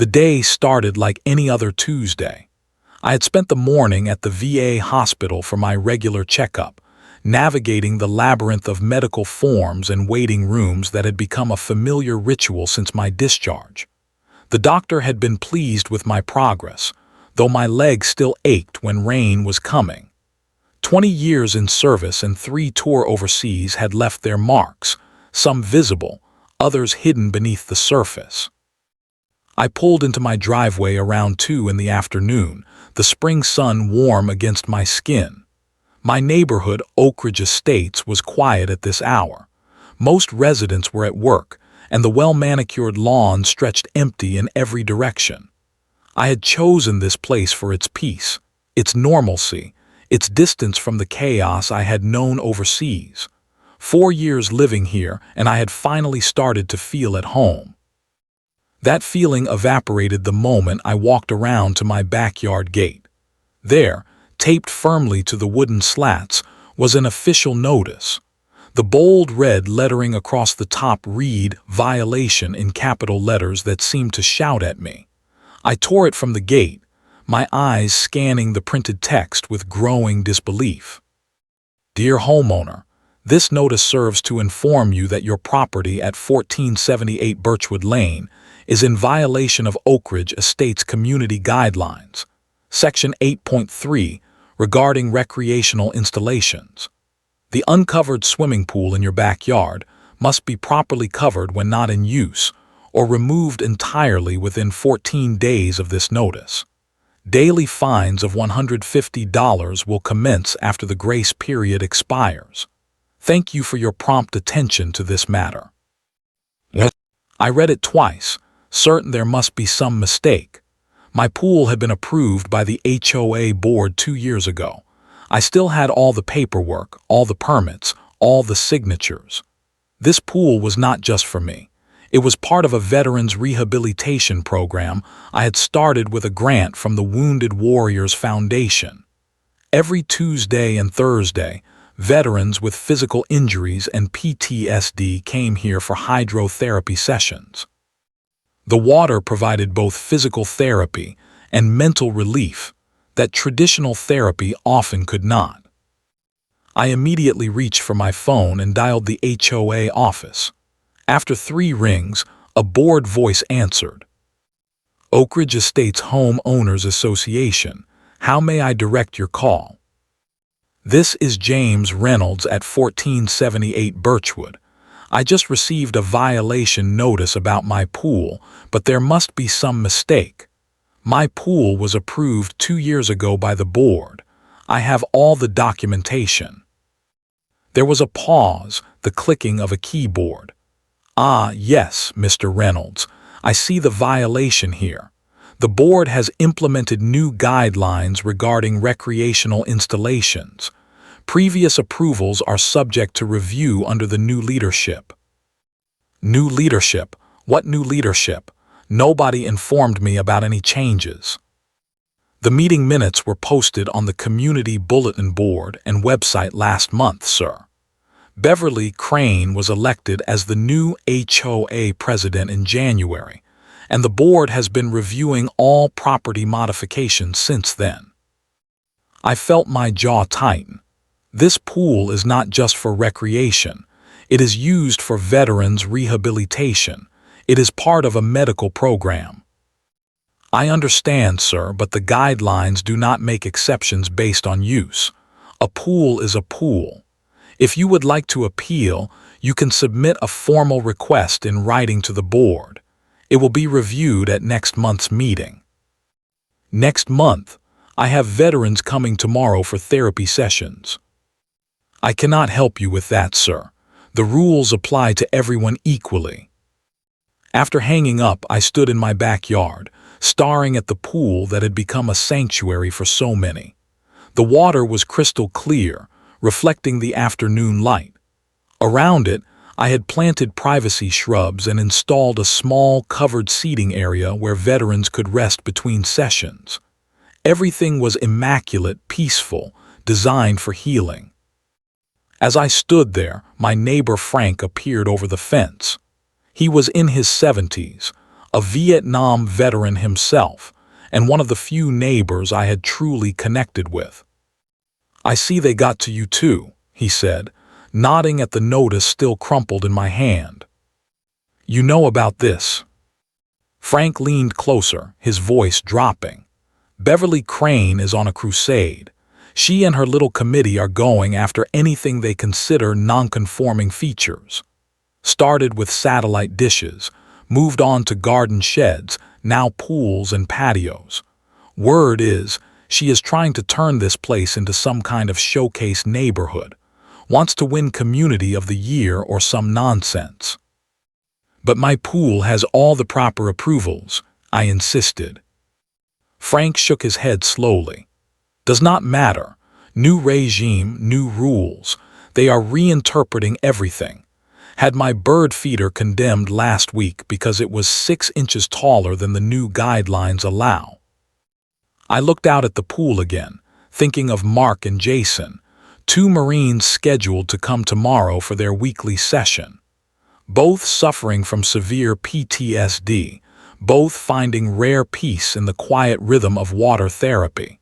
The day started like any other Tuesday. I had spent the morning at the VA hospital for my regular checkup, navigating the labyrinth of medical forms and waiting rooms that had become a familiar ritual since my discharge. The doctor had been pleased with my progress, though my leg still ached when rain was coming. 20 years in service and 3 tours overseas had left their marks, some visible, others hidden beneath the surface. I pulled into my driveway around 2 in the afternoon, the spring sun warm against my skin. My neighborhood, Oak Ridge Estates, was quiet at this hour. Most residents were at work, and the well-manicured lawn stretched empty in every direction. I had chosen this place for its peace, its normalcy, its distance from the chaos I had known overseas. 4 years living here, and I had finally started to feel at home. That feeling evaporated the moment I walked around to my backyard gate. There, taped firmly to the wooden slats, was an official notice. The bold red lettering across the top read "Violation" in capital letters that seemed to shout at me. I tore it from the gate, my eyes scanning the printed text with growing disbelief. Dear homeowner, this notice serves to inform you that your property at 1478 Birchwood Lane is in violation of Oak Ridge Estates Community Guidelines, Section 8.3, regarding recreational installations. The uncovered swimming pool in your backyard must be properly covered when not in use, or removed entirely within 14 days of this notice. Daily fines of $150 will commence after the grace period expires. Thank you for your prompt attention to this matter. I read it twice, certain there must be some mistake. My pool had been approved by the HOA board 2 years ago. I still had all the paperwork, all the permits, all the signatures. This pool was not just for me. It was part of a veterans rehabilitation program I had started with a grant from the Wounded Warriors Foundation. Every Tuesday and Thursday, veterans with physical injuries and PTSD came here for hydrotherapy sessions. The water provided both physical therapy and mental relief that traditional therapy often could not. I immediately reached for my phone and dialed the HOA office. After 3 rings, a bored voice answered. Oak Ridge Estates Home Owners Association, how may I direct your call? This is James Reynolds at 1478 Birchwood. I just received a violation notice about my pool, but there must be some mistake. My pool was approved 2 years ago by the board. I have all the documentation. There was a pause, the clicking of a keyboard. Ah, yes, Mr. Reynolds, I see the violation here. The board has implemented new guidelines regarding recreational installations. Previous approvals are subject to review under the new leadership. New leadership? What new leadership? Nobody informed me about any changes. The meeting minutes were posted on the community bulletin board and website last month, sir. Beverly Crane was elected as the new HOA president in January, and the board has been reviewing all property modifications since then. I felt my jaw tighten. This pool is not just for recreation. It is used for veterans rehabilitation. It is part of a medical program. I understand, sir, but the guidelines do not make exceptions based on use. A pool is a pool. If you would like to appeal, you can submit a formal request in writing to the board. It will be reviewed at next month's meeting. Next month? I have veterans coming tomorrow for therapy sessions. I cannot help you with that, sir. The rules apply to everyone equally. After hanging up, I stood in my backyard, staring at the pool that had become a sanctuary for so many. The water was crystal clear, reflecting the afternoon light. Around it, I had planted privacy shrubs and installed a small covered seating area where veterans could rest between sessions. Everything was immaculate, peaceful, designed for healing. As I stood there, my neighbor Frank appeared over the fence. He was in his 70s, a Vietnam veteran himself, and one of the few neighbors I had truly connected with. "I see they got to you too," he said, nodding at the notice still crumpled in my hand. "You know about this?" Frank leaned closer, his voice dropping. "Beverly Crane is on a crusade. She and her little committee are going after anything they consider non-conforming features. Started with satellite dishes, moved on to garden sheds, now pools and patios. Word is, she is trying to turn this place into some kind of showcase neighborhood, wants to win Community of the Year or some nonsense. But my pool has all the proper approvals," I insisted. Frank shook his head slowly. "Does not matter. New regime, new rules. They are reinterpreting everything. Had my bird feeder condemned last week because it was 6 inches taller than the new guidelines allow." I looked out at the pool again, thinking of Mark and Jason, 2 Marines scheduled to come tomorrow for their weekly session. Both suffering from severe PTSD, both finding rare peace in the quiet rhythm of water therapy.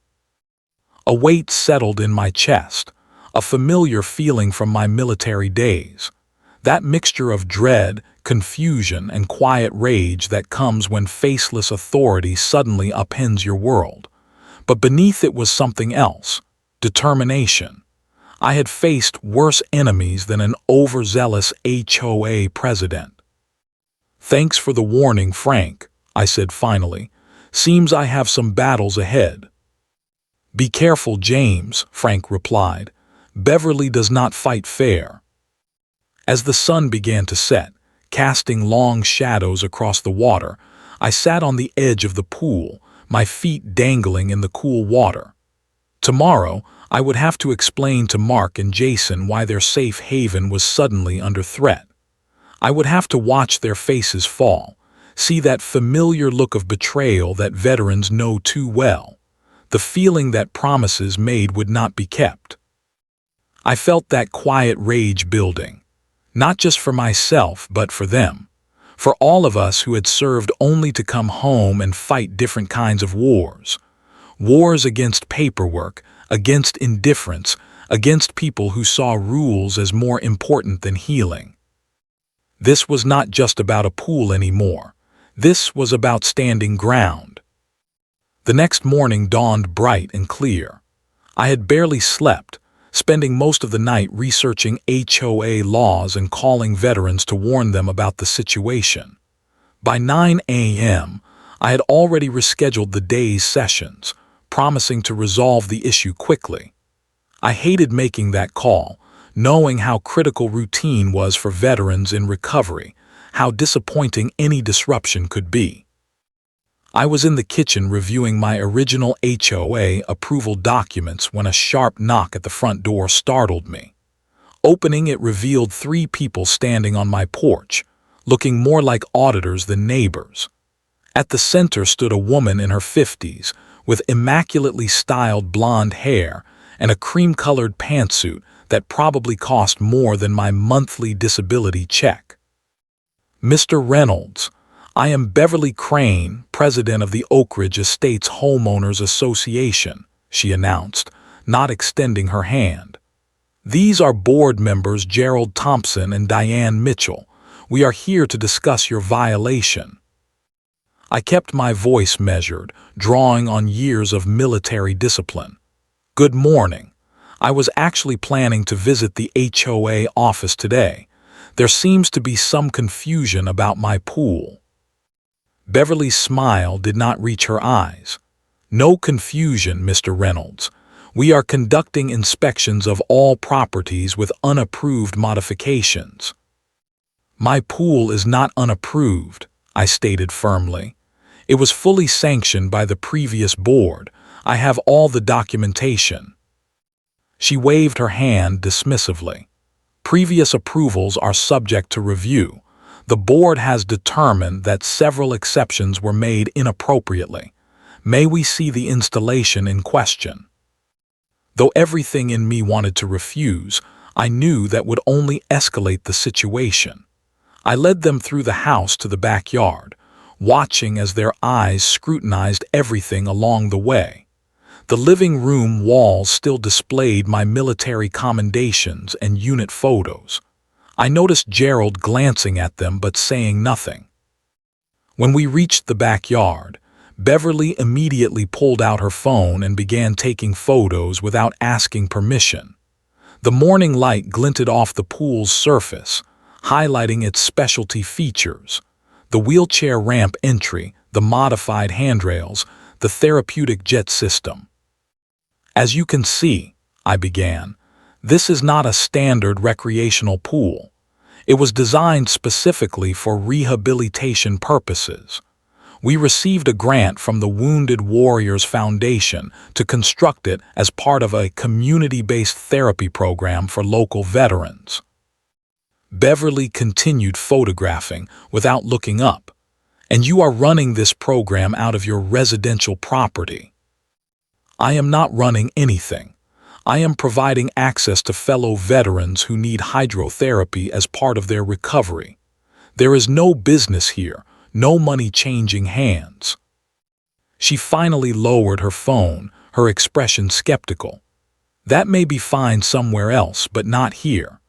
A weight settled in my chest, a familiar feeling from my military days. That mixture of dread, confusion, and quiet rage that comes when faceless authority suddenly upends your world. But beneath it was something else: determination. I had faced worse enemies than an overzealous HOA president. "Thanks for the warning, Frank," I said finally. "Seems I have some battles ahead." "Be careful, James," Frank replied. "Beverly does not fight fair." As the sun began to set, casting long shadows across the water, I sat on the edge of the pool, my feet dangling in the cool water. Tomorrow, I would have to explain to Mark and Jason why their safe haven was suddenly under threat. I would have to watch their faces fall, see that familiar look of betrayal that veterans know too well, the feeling that promises made would not be kept. I felt that quiet rage building, not just for myself but for them, for all of us who had served only to come home and fight different kinds of wars. Wars against paperwork, against indifference, against people who saw rules as more important than healing. This was not just about a pool anymore. This was about standing ground. The next morning dawned bright and clear. I had barely slept, spending most of the night researching HOA laws and calling veterans to warn them about the situation. By 9 a.m., I had already rescheduled the day's sessions, promising to resolve the issue quickly. I hated making that call, knowing how critical routine was for veterans in recovery, how disappointing any disruption could be. I was in the kitchen reviewing my original HOA approval documents when a sharp knock at the front door startled me. Opening it revealed 3 people standing on my porch, looking more like auditors than neighbors. At the center stood a woman in her 50s, with immaculately styled blonde hair and a cream-colored pantsuit that probably cost more than my monthly disability check. "Mr. Reynolds, I am Beverly Crane, president of the Oak Ridge Estates Homeowners Association," she announced, not extending her hand. "These are board members Gerald Thompson and Diane Mitchell. We are here to discuss your violation." I kept my voice measured, drawing on years of military discipline. "Good morning. I was actually planning to visit the HOA office today. There seems to be some confusion about my pool." Beverly's smile did not reach her eyes. "No confusion, Mr. Reynolds. We are conducting inspections of all properties with unapproved modifications." "My pool is not unapproved," I stated firmly. "It was fully sanctioned by the previous board. I have all the documentation." She waved her hand dismissively. "Previous approvals are subject to review. The board has determined that several exceptions were made inappropriately. May we see the installation in question?" Though everything in me wanted to refuse, I knew that would only escalate the situation. I led them through the house to the backyard, watching as their eyes scrutinized everything along the way. The living room walls still displayed my military commendations and unit photos. I noticed Gerald glancing at them but saying nothing. When we reached the backyard, Beverly immediately pulled out her phone and began taking photos without asking permission. The morning light glinted off the pool's surface, highlighting its specialty features: the wheelchair ramp entry, the modified handrails, the therapeutic jet system. "As you can see," I began, "this is not a standard recreational pool. It was designed specifically for rehabilitation purposes. We received a grant from the Wounded Warriors Foundation to construct it as part of a community-based therapy program for local veterans." Beverly continued photographing without looking up. "And you are running this program out of your residential property." "I am not running anything. I am providing access to fellow veterans who need hydrotherapy as part of their recovery. There is no business here, no money changing hands." She finally lowered her phone, her expression skeptical. "That may be fine somewhere else, but not here.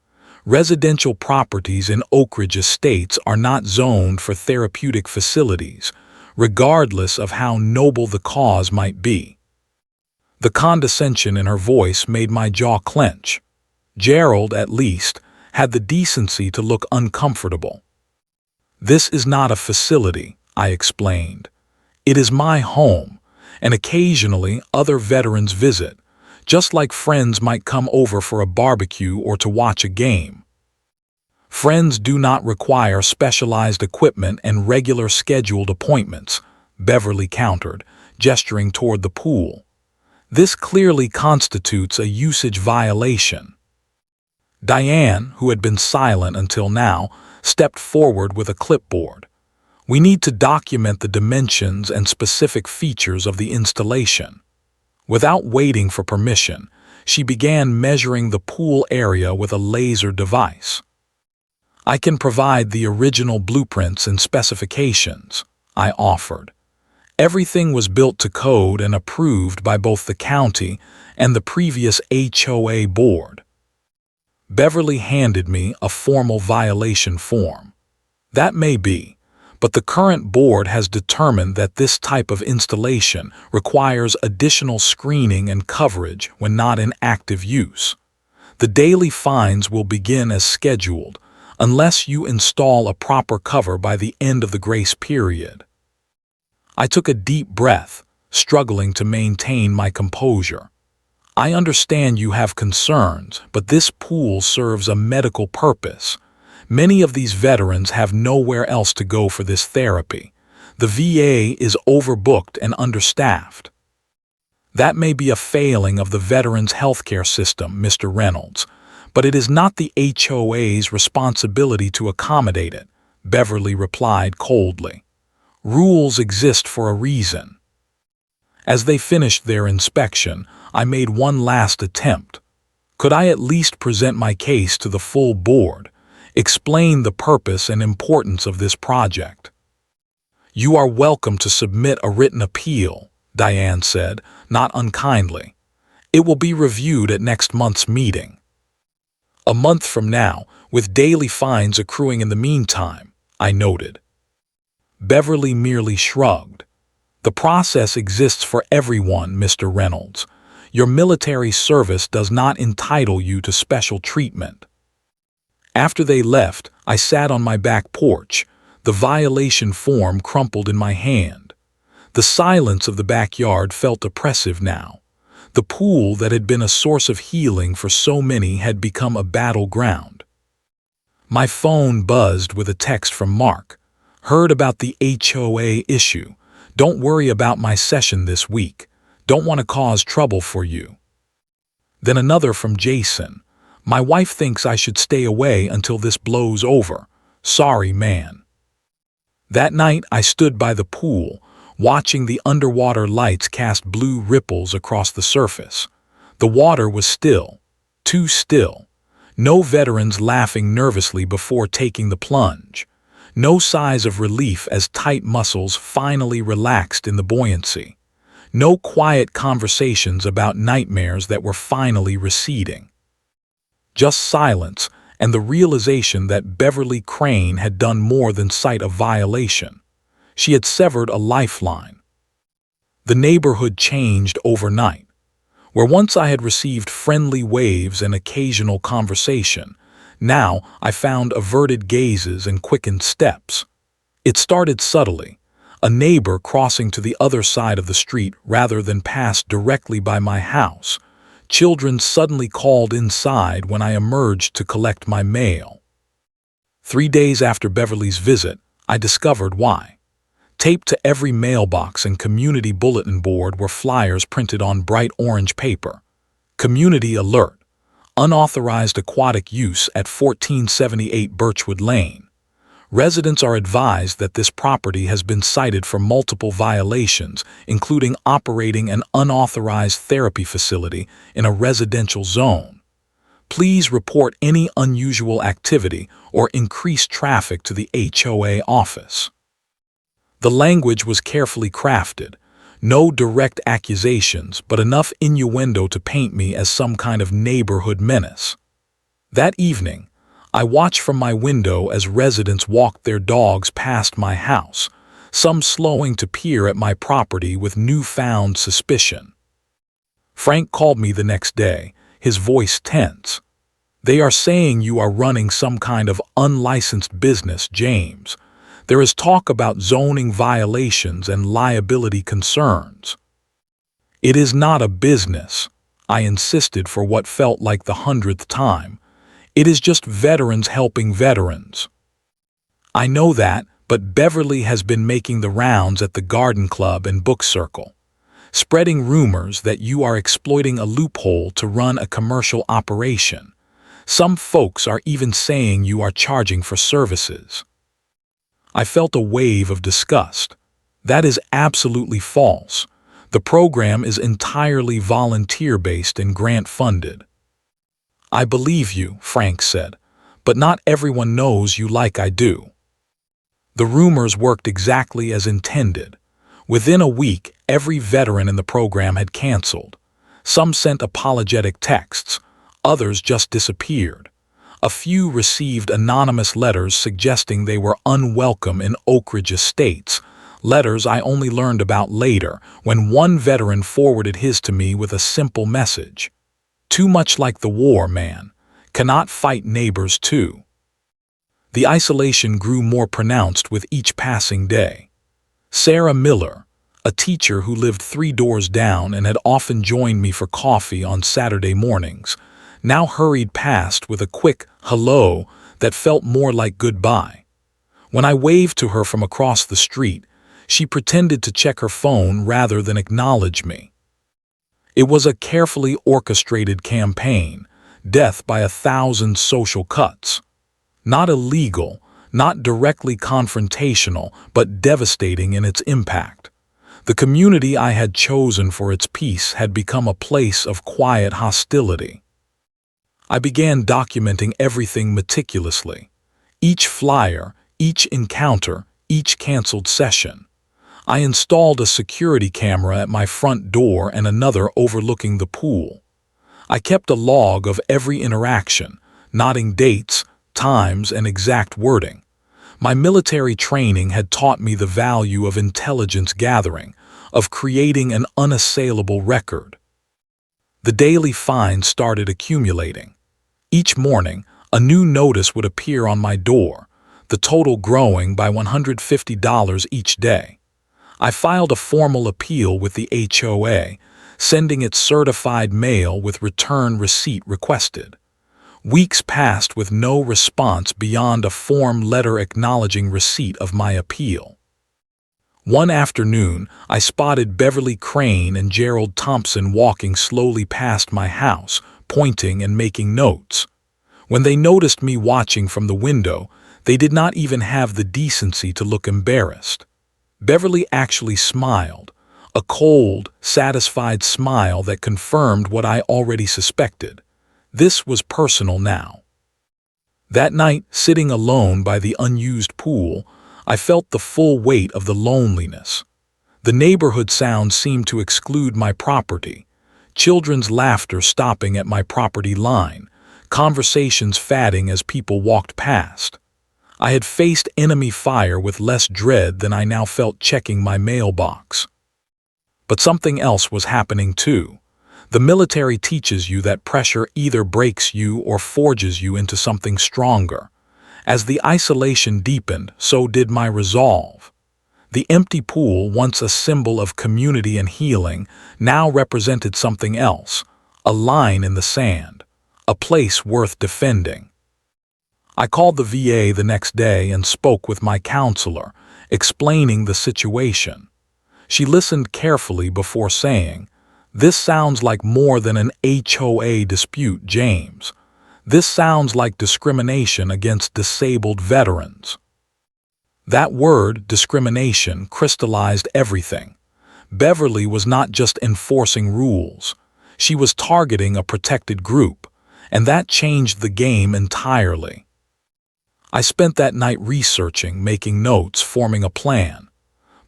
Residential properties in Oak Ridge Estates are not zoned for therapeutic facilities, regardless of how noble the cause might be." The condescension in her voice made my jaw clench. Gerald, at least, had the decency to look uncomfortable. "This is not a facility," I explained. "It is my home, and occasionally other veterans visit, just like friends might come over for a barbecue or to watch a game." "Friends do not require specialized equipment and regular scheduled appointments," Beverly countered, gesturing toward the pool. "This clearly constitutes a usage violation." Diane, who had been silent until now, stepped forward with a clipboard. "We need to document the dimensions and specific features of the installation." Without waiting for permission, she began measuring the pool area with a laser device. "I can provide the original blueprints and specifications," I offered. Everything was built to code and approved by both the county and the previous HOA board. Beverly handed me a formal violation form. "That may be, but the current board has determined that this type of installation requires additional screening and coverage when not in active use. The daily fines will begin as scheduled, unless you install a proper cover by the end of the grace period." I took a deep breath, struggling to maintain my composure. "I understand you have concerns, but this pool serves a medical purpose. Many of these veterans have nowhere else to go for this therapy. The VA is overbooked and understaffed." "That may be a failing of the veterans' healthcare system, Mr. Reynolds, but it is not the HOA's responsibility to accommodate it," Beverly replied coldly. "Rules exist for a reason." As they finished their inspection, I made one last attempt. Could I at least present my case to the full board, explain the purpose and importance of this project? "You are welcome to submit a written appeal," Diane said, not unkindly. "It will be reviewed at next month's meeting." "A month from now, with daily fines accruing in the meantime," I noted. Beverly merely shrugged. "The process exists for everyone, Mr. Reynolds. Your military service does not entitle you to special treatment." After they left, I sat on my back porch, the violation form crumpled in my hand. The silence of the backyard felt oppressive now. The pool that had been a source of healing for so many had become a battleground. My phone buzzed with a text from Mark. "Heard about the HOA issue. Don't worry about my session this week. Don't want to cause trouble for you." Then another from Jason. "My wife thinks I should stay away until this blows over. Sorry, man." That night I stood by the pool, watching the underwater lights cast blue ripples across the surface. The water was still, too still. No veterans laughing nervously before taking the plunge. No sighs of relief as tight muscles finally relaxed in the buoyancy. No quiet conversations about nightmares that were finally receding. Just silence and the realization that Beverly Crane had done more than cite a violation. She had severed a lifeline. The neighborhood changed overnight. Where once I had received friendly waves and occasional conversation, now I found averted gazes and quickened steps. It started subtly, a neighbor crossing to the other side of the street rather than pass directly by my house. Children suddenly called inside when I emerged to collect my mail. 3 days after Beverly's visit, I discovered why. Taped to every mailbox and community bulletin board were flyers printed on bright orange paper. Community alert. Unauthorized aquatic use at 1478 Birchwood Lane. Residents are advised that this property has been cited for multiple violations, including operating an unauthorized therapy facility in a residential zone. Please report any unusual activity or increased traffic to the HOA office. The language was carefully crafted. No direct accusations, but enough innuendo to paint me as some kind of neighborhood menace. That evening, I watched from my window as residents walked their dogs past my house, some slowing to peer at my property with newfound suspicion. Frank called me the next day, his voice tense. "They are saying you are running some kind of unlicensed business, James. There is talk about zoning violations and liability concerns." "It is not a business," I insisted for what felt like the 100th time. "It is just veterans helping veterans." "I know that, but Beverly has been making the rounds at the garden club and book circle, spreading rumors that you are exploiting a loophole to run a commercial operation. Some folks are even saying you are charging for services." I felt a wave of disgust. That is absolutely false. The program is entirely volunteer-based and grant-funded. "I believe you," Frank said, "but not everyone knows you like I do." The rumors worked exactly as intended. Within a week, every veteran in the program had canceled. Some sent apologetic texts, others just disappeared. A few received anonymous letters suggesting they were unwelcome in Oak Ridge Estates, letters I only learned about later when one veteran forwarded his to me with a simple message. "Too much like the war, man. Cannot fight neighbors too." The isolation grew more pronounced with each passing day. Sarah Miller, a teacher who lived 3 doors down and had often joined me for coffee on Saturday mornings, now hurried past with a quick hello that felt more like goodbye. When I waved to her from across the street, she pretended to check her phone rather than acknowledge me. It was a carefully orchestrated campaign, death by 1,000 social cuts. Not illegal, not directly confrontational, but devastating in its impact. The community I had chosen for its peace had become a place of quiet hostility. I began documenting everything meticulously. Each flyer, each encounter, each canceled session. I installed a security camera at my front door and another overlooking the pool. I kept a log of every interaction, noting dates, times, and exact wording. My military training had taught me the value of intelligence gathering, of creating an unassailable record. The daily fines started accumulating. Each morning, a new notice would appear on my door, the total growing by $150 each day. I filed a formal appeal with the HOA, sending it certified mail with return receipt requested. Weeks passed with no response beyond a form letter acknowledging receipt of my appeal. One afternoon, I spotted Beverly Crane and Gerald Thompson walking slowly past my house, pointing and making notes. When they noticed me watching from the window, they did not even have the decency to look embarrassed. Beverly actually smiled, a cold, satisfied smile that confirmed what I already suspected. This was personal now. That night, sitting alone by the unused pool, I felt the full weight of the loneliness. The neighborhood sounds seemed to exclude my property, children's laughter stopping at my property line, conversations fading as people walked past. I had faced enemy fire with less dread than I now felt checking my mailbox. But something else was happening too. The military teaches you that pressure either breaks you or forges you into something stronger. As the isolation deepened, so did my resolve. The empty pool, once a symbol of community and healing, now represented something else, a line in the sand, a place worth defending. I called the VA the next day and spoke with my counselor, explaining the situation. She listened carefully before saying, "This sounds like more than an HOA dispute, James. This sounds like discrimination against disabled veterans." That word, discrimination, crystallized everything. Beverly was not just enforcing rules. She was targeting a protected group, and that changed the game entirely. I spent that night researching, making notes, forming a plan.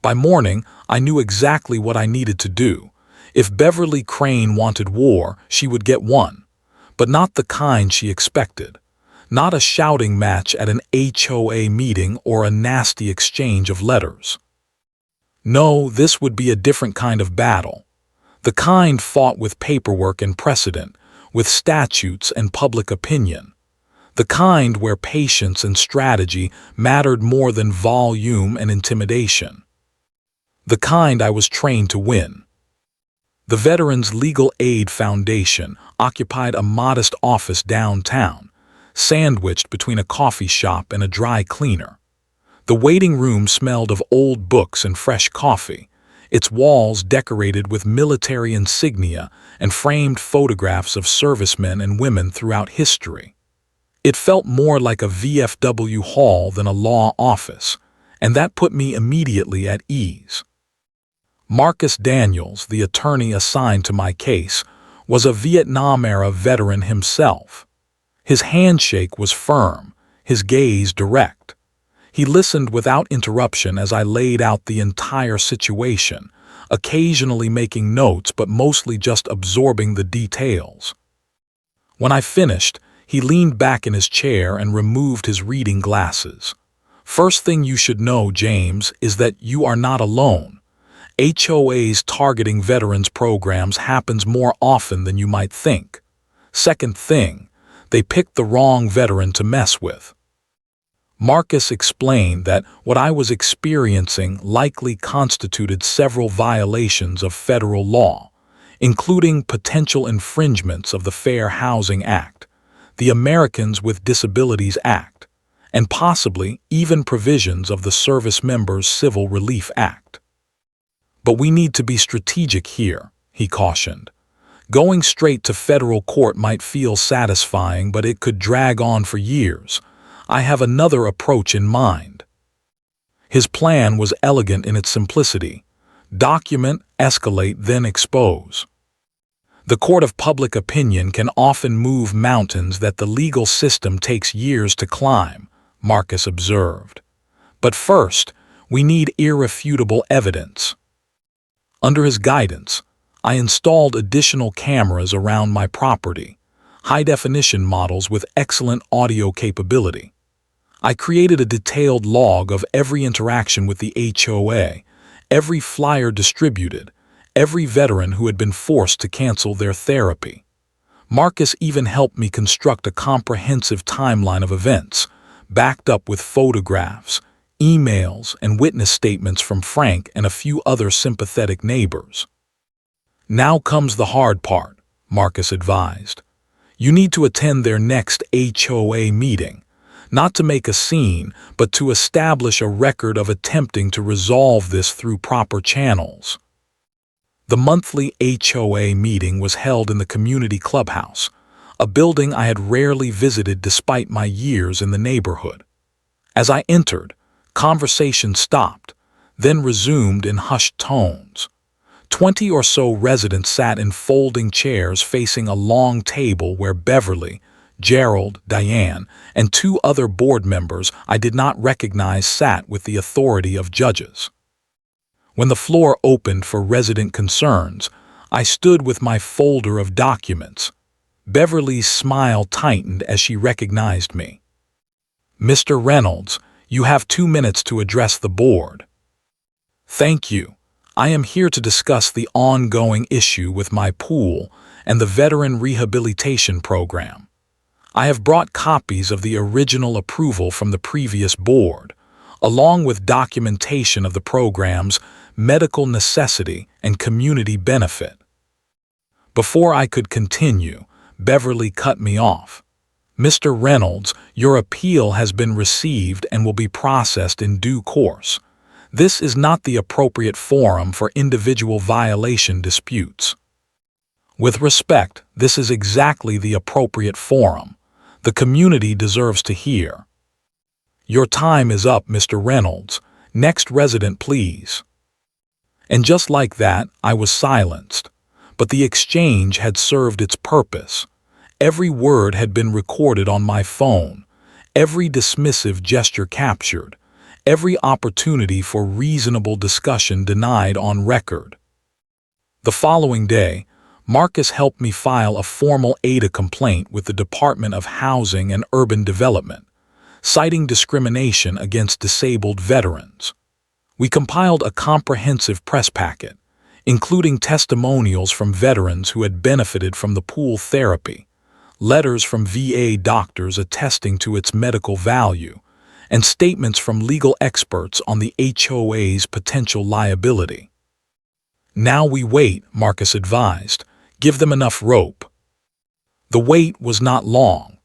By morning, I knew exactly what I needed to do. If Beverly Crane wanted war, she would get one, but not the kind she expected. Not a shouting match at an HOA meeting or a nasty exchange of letters. No, this would be a different kind of battle. The kind fought with paperwork and precedent, with statutes and public opinion. The kind where patience and strategy mattered more than volume and intimidation. The kind I was trained to win. The Veterans Legal Aid Foundation occupied a modest office downtown, sandwiched between a coffee shop and a dry cleaner. The waiting room smelled of old books and fresh coffee, its walls decorated with military insignia and framed photographs of servicemen and women throughout history. It felt more like a VFW hall than a law office, and that put me immediately at ease. Marcus Daniels, the attorney assigned to my case, was a Vietnam-era veteran himself. His handshake was firm, his gaze direct. He listened without interruption as I laid out the entire situation, occasionally making notes but mostly just absorbing the details. When I finished, he leaned back in his chair and removed his reading glasses. "First thing you should know, James, is that you are not alone. HOAs targeting veterans programs happens more often than you might think. Second thing, they picked the wrong veteran to mess with." Marcus explained that what I was experiencing likely constituted several violations of federal law, including potential infringements of the Fair Housing Act, the Americans with Disabilities Act, and possibly even provisions of the Service Members Civil Relief Act. "But we need to be strategic here," he cautioned. "Going straight to federal court might feel satisfying, but it could drag on for years. I have another approach in mind." His plan was elegant in its simplicity. Document, escalate, then expose. The court of public opinion can often move mountains that the legal system takes years to climb, Marcus observed. But first, we need irrefutable evidence. Under his guidance, I installed additional cameras around my property, high-definition models with excellent audio capability. I created a detailed log of every interaction with the HOA, every flyer distributed, every veteran who had been forced to cancel their therapy. Marcus even helped me construct a comprehensive timeline of events, backed up with photographs, emails, and witness statements from Frank and a few other sympathetic neighbors. "Now comes the hard part," Marcus advised. "You need to attend their next HOA meeting, not to make a scene, but to establish a record of attempting to resolve this through proper channels." The monthly HOA meeting was held in the community clubhouse, a building I had rarely visited despite my years in the neighborhood. As I entered, conversation stopped, then resumed in hushed tones. 20 or so residents sat in folding chairs facing a long table where Beverly, Gerald, Diane, and two other board members I did not recognize sat with the authority of judges. When the floor opened for resident concerns, I stood with my folder of documents. Beverly's smile tightened as she recognized me. "Mr. Reynolds, you have 2 minutes to address the board." "Thank you. I am here to discuss the ongoing issue with my pool and the veteran rehabilitation program. I have brought copies of the original approval from the previous board, along with documentation of the program's medical necessity and community benefit." Before I could continue, Beverly cut me off. "Mr. Reynolds, your appeal has been received and will be processed in due course. This is not the appropriate forum for individual violation disputes." "With respect, this is exactly the appropriate forum. The community deserves to hear." "Your time is up, Mr. Reynolds. Next resident, please." And just like that, I was silenced. But the exchange had served its purpose. Every word had been recorded on my phone, every dismissive gesture captured, every opportunity for reasonable discussion denied on record. The following day, Marcus helped me file a formal ADA complaint with the Department of Housing and Urban Development, citing discrimination against disabled veterans. We compiled a comprehensive press packet, including testimonials from veterans who had benefited from the pool therapy, letters from VA doctors attesting to its medical value, and statements from legal experts on the HOA's potential liability. "Now we wait," Marcus advised. "Give them enough rope." The wait was not long.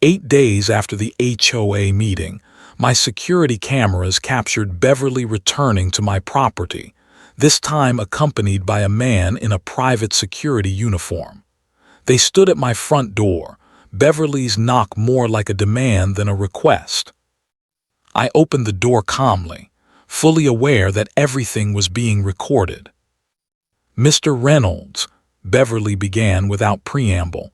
8 days after the HOA meeting, my security cameras captured Beverly returning to my property, this time accompanied by a man in a private security uniform. They stood at my front door, Beverly's knock more like a demand than a request. I opened the door calmly, fully aware that everything was being recorded. "Mr. Reynolds," Beverly began without preamble,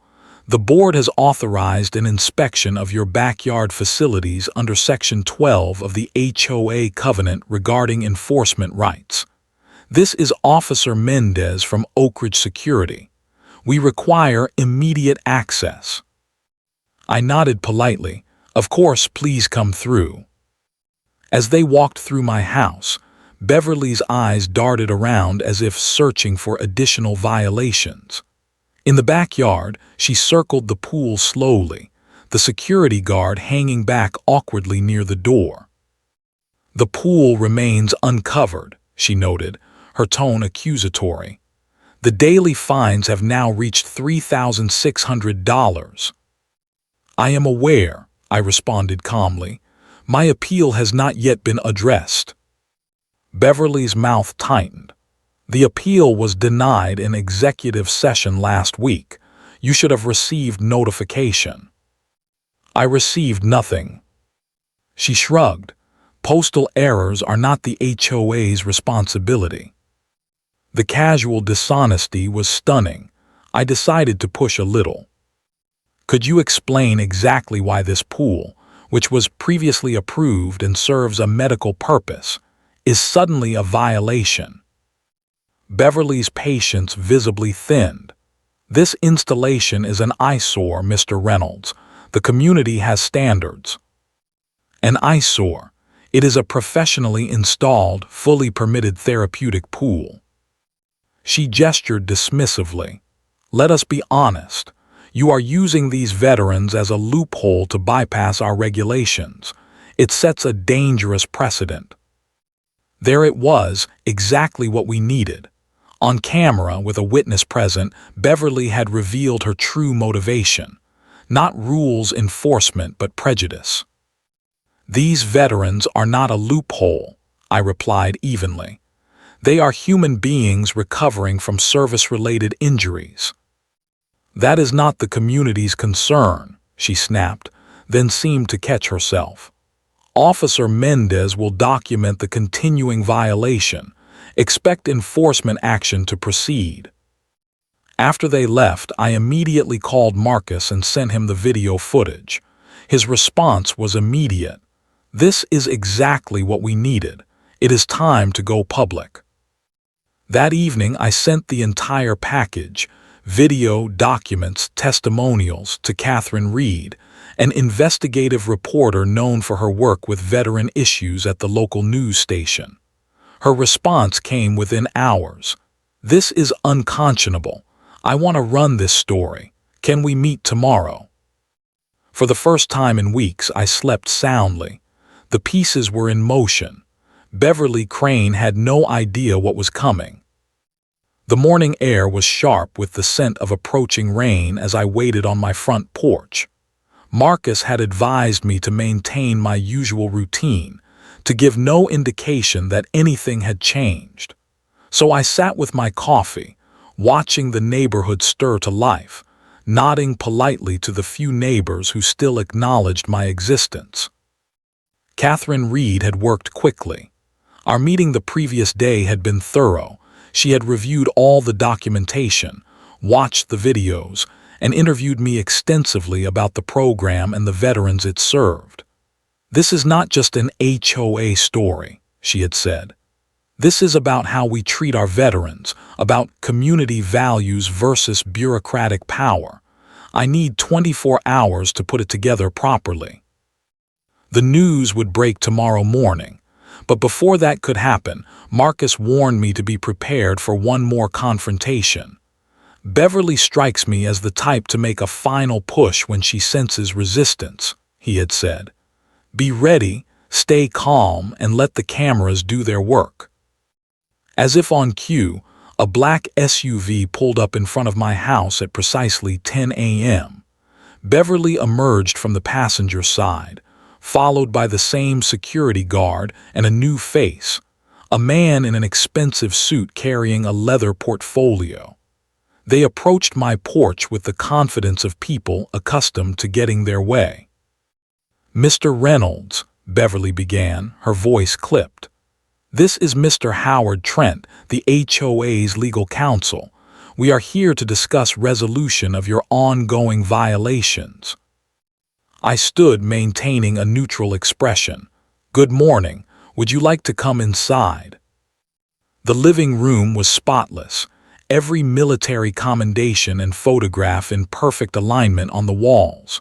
"the board has authorized an inspection of your backyard facilities under Section 12 of the HOA Covenant regarding enforcement rights. This is Officer Mendez from Oak Ridge Security. We require immediate access." I nodded politely. "Of course, please come through." As they walked through my house, Beverly's eyes darted around as if searching for additional violations. In the backyard, she circled the pool slowly, the security guard hanging back awkwardly near the door. "The pool remains uncovered," she noted, her tone accusatory. "The daily fines have now reached $3,600. "I am aware," I responded calmly. "My appeal has not yet been addressed." Beverly's mouth tightened. "The appeal was denied in executive session last week. You should have received notification." "I received nothing." She shrugged. "Postal errors are not the HOA's responsibility." The casual dishonesty was stunning. I decided to push a little. "Could you explain exactly why this pool, which was previously approved and serves a medical purpose, is suddenly a violation?" Beverly's patience visibly thinned. "This installation is an eyesore, Mr. Reynolds. The community has standards." "An eyesore. It is a professionally installed, fully permitted therapeutic pool." She gestured dismissively. "Let us be honest. You are using these veterans as a loophole to bypass our regulations. It sets a dangerous precedent." There it was, exactly what we needed. On camera, with a witness present, Beverly had revealed her true motivation. Not rules enforcement, but prejudice. "These veterans are not a loophole," I replied evenly. "They are human beings recovering from service-related injuries." "That is not the community's concern," she snapped, then seemed to catch herself. "Officer Mendez will document the continuing violation. Expect enforcement action to proceed." After they left, I immediately called Marcus and sent him the video footage. His response was immediate. "This is exactly what we needed. It is time to go public." That evening, I sent the entire package, video, documents, testimonials, to Catherine Reed, an investigative reporter known for her work with veteran issues at the local news station. Her response came within hours. "This is unconscionable. I want to run this story. Can we meet tomorrow?" For the first time in weeks, I slept soundly. The pieces were in motion. Beverly Crane had no idea what was coming. The morning air was sharp with the scent of approaching rain as I waited on my front porch. Marcus had advised me to maintain my usual routine, to give no indication that anything had changed. So I sat with my coffee, watching the neighborhood stir to life, nodding politely to the few neighbors who still acknowledged my existence. Catherine Reed had worked quickly. Our meeting the previous day had been thorough. She had reviewed all the documentation, watched the videos, and interviewed me extensively about the program and the veterans it served. "This is not just an HOA story," she had said. "This is about how we treat our veterans, about community values versus bureaucratic power. I need 24 hours to put it together properly." The news would break tomorrow morning, but before that could happen, Marcus warned me to be prepared for one more confrontation. "Beverly strikes me as the type to make a final push when she senses resistance," he had said. "Be ready, stay calm, and let the cameras do their work." As if on cue, a black SUV pulled up in front of my house at precisely 10 a.m. Beverly emerged from the passenger side, followed by the same security guard and a new face, a man in an expensive suit carrying a leather portfolio. They approached my porch with the confidence of people accustomed to getting their way. "Mr. Reynolds," Beverly began, her voice clipped. "This is Mr. Howard Trent, the HOA's legal counsel. We are here to discuss resolution of your ongoing violations." I stood maintaining a neutral expression. "Good morning. Would you like to come inside?" The living room was spotless, every military commendation and photograph in perfect alignment on the walls.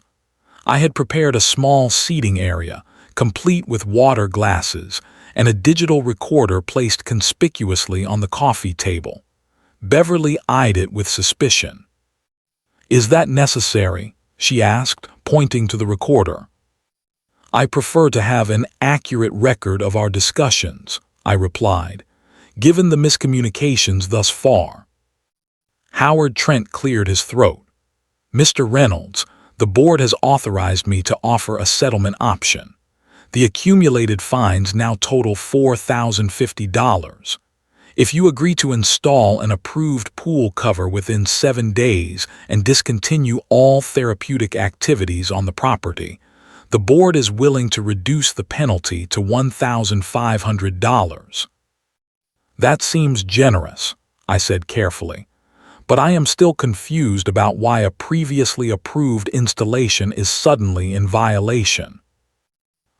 I had prepared a small seating area, complete with water glasses, and a digital recorder placed conspicuously on the coffee table. Beverly eyed it with suspicion. "Is that necessary?" she asked, pointing to the recorder. "I prefer to have an accurate record of our discussions," I replied, "given the miscommunications thus far." Howard Trent cleared his throat. "Mr. Reynolds, the board has authorized me to offer a settlement option. The accumulated fines now total $4,050. If you agree to install an approved pool cover within 7 days and discontinue all therapeutic activities on the property, the board is willing to reduce the penalty to $1,500. "That seems generous," I said carefully, "but I am still confused about why a previously approved installation is suddenly in violation."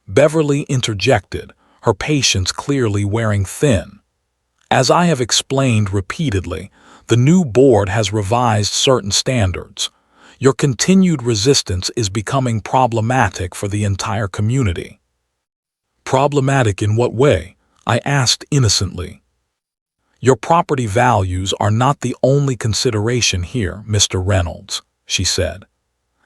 Beverly interjected, her patience clearly wearing thin. "As I have explained repeatedly, the new board has revised certain standards. Your continued resistance is becoming problematic for the entire community." "Problematic in what way?" I asked innocently. "Your property values are not the only consideration here, Mr. Reynolds," she said.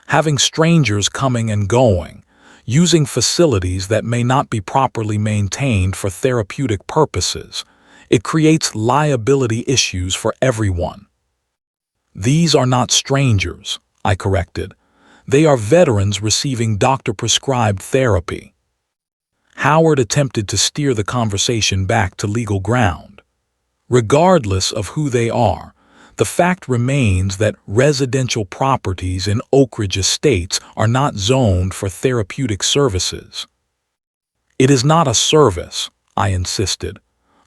"Having strangers coming and going, using facilities that may not be properly maintained for therapeutic purposes, it creates liability issues for everyone." "These are not strangers," I corrected. "They are veterans receiving doctor-prescribed therapy." Howard attempted to steer the conversation back to legal ground. "Regardless of who they are, the fact remains that residential properties in Oak Ridge Estates are not zoned for therapeutic services." "It is not a service," I insisted.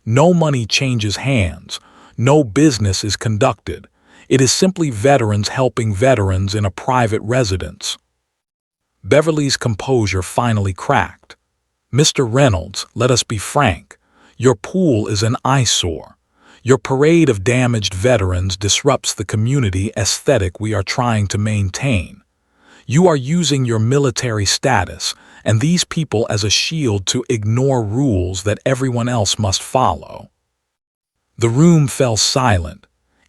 "No money changes hands, no business is conducted. It is simply veterans helping veterans in a private residence. Beverly's composure finally cracked. Mr. Reynolds, let us be frank. Your pool is an eyesore. Your parade of damaged veterans disrupts the community aesthetic we are trying to maintain. You are using your military status and these people as a shield to ignore rules that everyone else must follow. The room fell silent.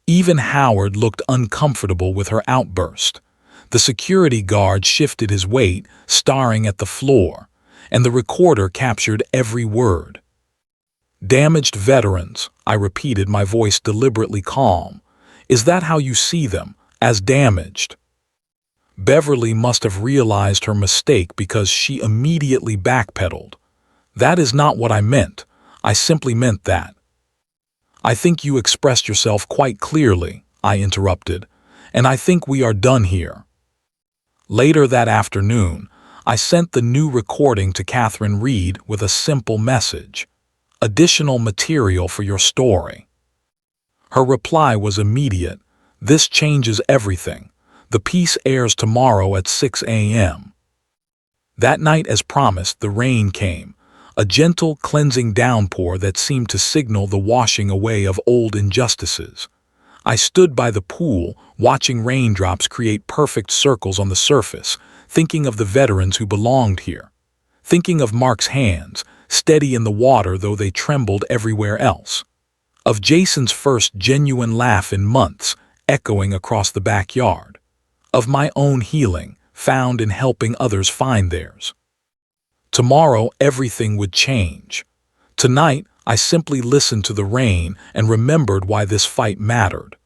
Even Howard looked uncomfortable with her outburst. The security guard shifted his weight, staring at the floor, and the recorder captured every word. Damaged veterans, I repeated, my voice deliberately calm. Is that how you see them, as damaged? Beverly must have realized her mistake because she immediately backpedaled. That is not what I meant. I simply meant that. I think you expressed yourself quite clearly, I interrupted, and I think we are done here. Later that afternoon, I sent the new recording to Catherine Reed with a simple message. Additional material for your story. Her reply was immediate. This changes everything. The piece airs tomorrow at 6 a.m. That night, as promised, the rain came, a gentle, cleansing downpour that seemed to signal the washing away of old injustices. I stood by the pool, watching raindrops create perfect circles on the surface, thinking of the veterans who belonged here, thinking of Mark's hands, steady in the water though they trembled everywhere else, of Jason's first genuine laugh in months, echoing across the backyard, of my own healing, found in helping others find theirs. Tomorrow, everything would change. Tonight, I simply listened to the rain and remembered why this fight mattered.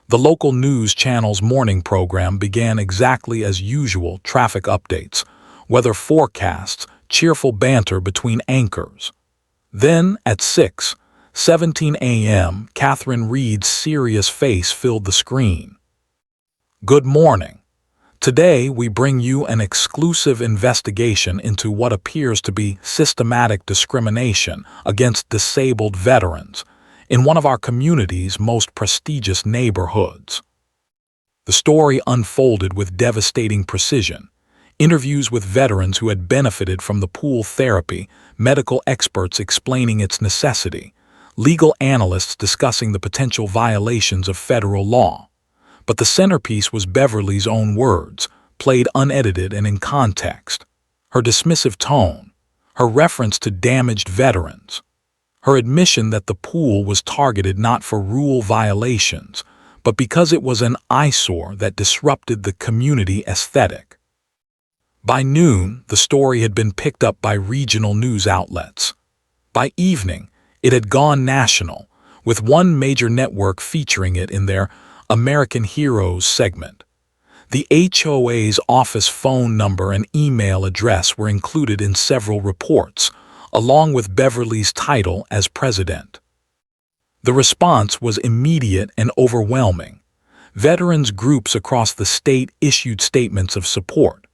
The local news channel's morning program began exactly as usual: traffic updates, weather forecasts, cheerful banter between anchors. Then, at 6:17 a.m., Catherine Reed's serious face filled the screen. Good morning. Today, we bring you an exclusive investigation into what appears to be systematic discrimination against disabled veterans in one of our community's most prestigious neighborhoods. The story unfolded with devastating precision. Interviews with veterans who had benefited from the pool therapy, medical experts explaining its necessity, legal analysts discussing the potential violations of federal law. But the centerpiece was Beverly's own words, played unedited and in context. Her dismissive tone, her reference to damaged veterans, her admission that the pool was targeted not for rule violations, but because it was an eyesore that disrupted the community aesthetic. By noon, the story had been picked up by regional news outlets. By evening, it had gone national, with one major network featuring it in their American Heroes segment. The HOA's office phone number and email address were included in several reports, along with Beverly's title as president. The response was immediate and overwhelming. Veterans groups across the state issued statements of support.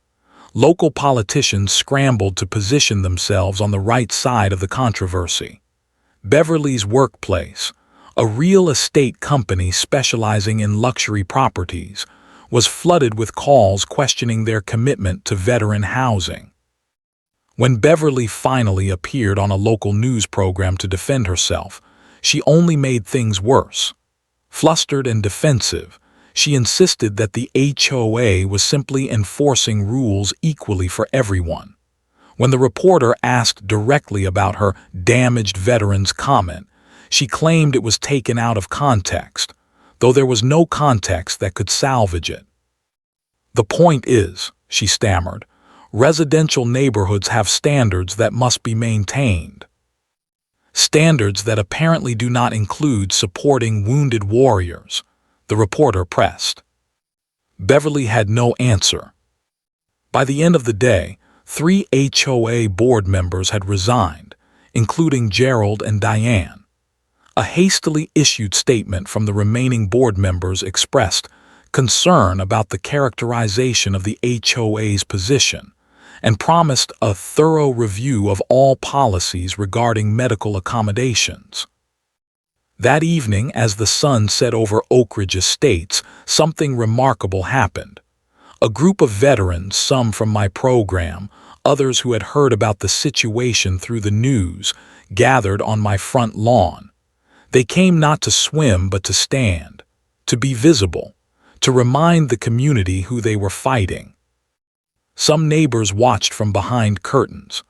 Local politicians scrambled to position themselves on the right side of the controversy. Beverly's Workplace, a real estate company specializing in luxury properties, was flooded with calls questioning their commitment to veteran housing. When Beverly finally appeared on a local news program to defend herself, she only made things worse. Flustered and defensive, she insisted that the HOA was simply enforcing rules equally for everyone. When the reporter asked directly about her damaged veterans comment, she claimed it was taken out of context, though there was no context that could salvage it. The point is, she stammered, residential neighborhoods have standards that must be maintained. Standards that apparently do not include supporting wounded warriors, the reporter pressed. Beverly had no answer. By the end of the day, 3 HOA board members had resigned, including Gerald and Diane. A hastily issued statement from the remaining board members expressed concern about the characterization of the HOA's position and promised a thorough review of all policies regarding medical accommodations. That evening, as the sun set over Oak Ridge Estates, something remarkable happened. A group of veterans, some from my program, others who had heard about the situation through the news, gathered on my front lawn. They came not to swim but to stand, to be visible, to remind the community who they were fighting. Some neighbors watched from behind curtains.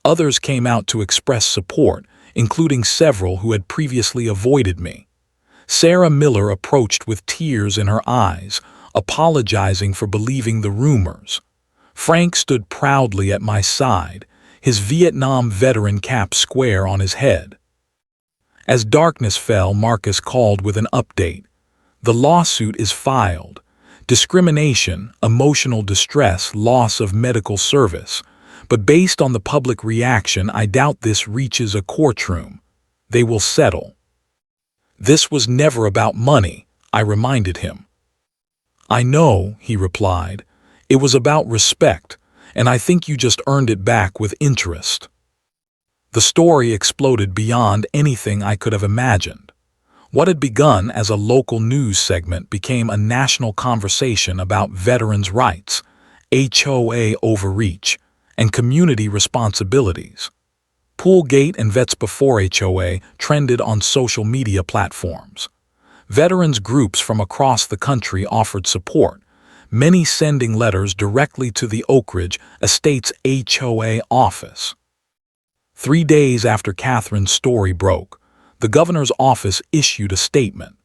Others came out to express support, including several who had previously avoided me. Sarah Miller approached with tears in her eyes, apologizing for believing the rumors. Frank stood proudly at my side, his Vietnam veteran cap square on his head. As darkness fell, Marcus called with an update. The lawsuit is filed. Discrimination, emotional distress, loss of medical service. But based on the public reaction, I doubt this reaches a courtroom. They will settle. This was never about money, I reminded him. I know, he replied. It was about respect, and I think you just earned it back with interest. The story exploded beyond anything I could have imagined. What had begun as a local news segment became a national conversation about veterans' rights, HOA overreach, and community responsibilities. Poolgate and Vets Before HOA trended on social media platforms. Veterans groups from across the country offered support, many sending letters directly to the Oak Ridge Estates HOA office. 3 days after Catherine's story broke, the governor's office issued a statement.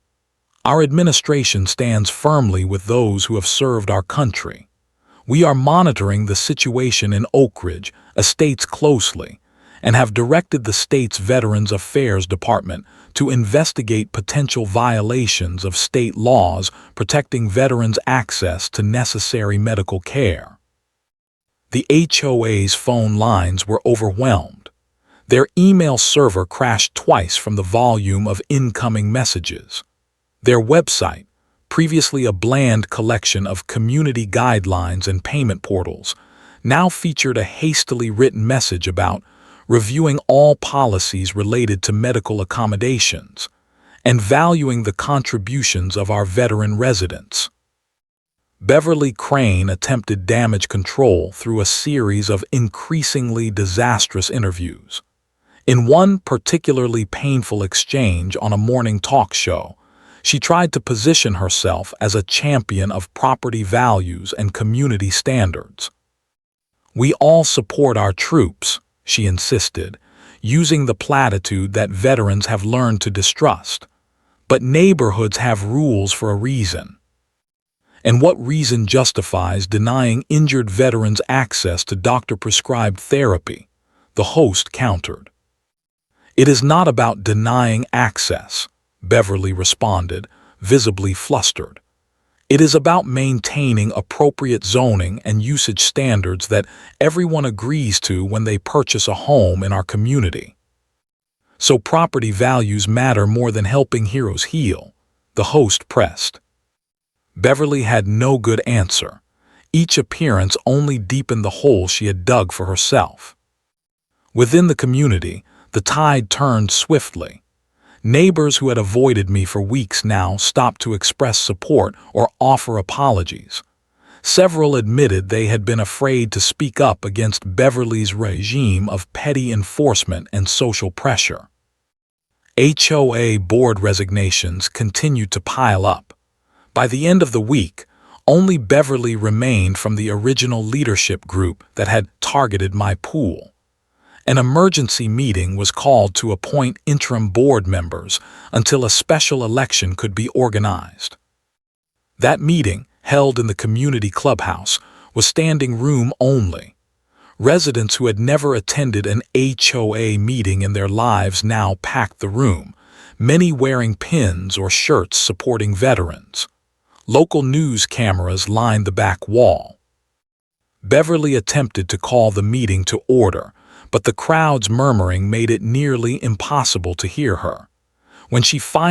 Our administration stands firmly with those who have served our country. We are monitoring the situation in Oak Ridge Estates closely and have directed the state's Veterans Affairs Department to investigate potential violations of state laws protecting veterans' access to necessary medical care. The HOA's phone lines were overwhelmed. Their email server crashed twice from the volume of incoming messages. Their website, previously a bland collection of community guidelines and payment portals, now featured a hastily written message about reviewing all policies related to medical accommodations and valuing the contributions of our veteran residents. Beverly Crane attempted damage control through a series of increasingly disastrous interviews. In one particularly painful exchange on a morning talk show, she tried to position herself as a champion of property values and community standards. We all support our troops, she insisted, using the platitude that veterans have learned to distrust. But neighborhoods have rules for a reason. And what reason justifies denying injured veterans access to doctor-prescribed therapy? The host countered. It is not about denying access, Beverly responded, visibly flustered. It is about maintaining appropriate zoning and usage standards that everyone agrees to when they purchase a home in our community. So property values matter more than helping heroes heal, the host pressed. Beverly had no good answer. Each appearance only deepened the hole she had dug for herself. Within the community, the tide turned swiftly. Neighbors who had avoided me for weeks now stopped to express support or offer apologies. Several admitted they had been afraid to speak up against Beverly's regime of petty enforcement and social pressure. HOA board resignations continued to pile up. By the end of the week, only Beverly remained from the original leadership group that had targeted my pool. An emergency meeting was called to appoint interim board members until a special election could be organized. That meeting, held in the community clubhouse, was standing room only. Residents who had never attended an HOA meeting in their lives now packed the room, many wearing pins or shirts supporting veterans. Local news cameras lined the back wall. Beverly attempted to call the meeting to order, but the crowd's murmuring made it nearly impossible to hear her. When she finally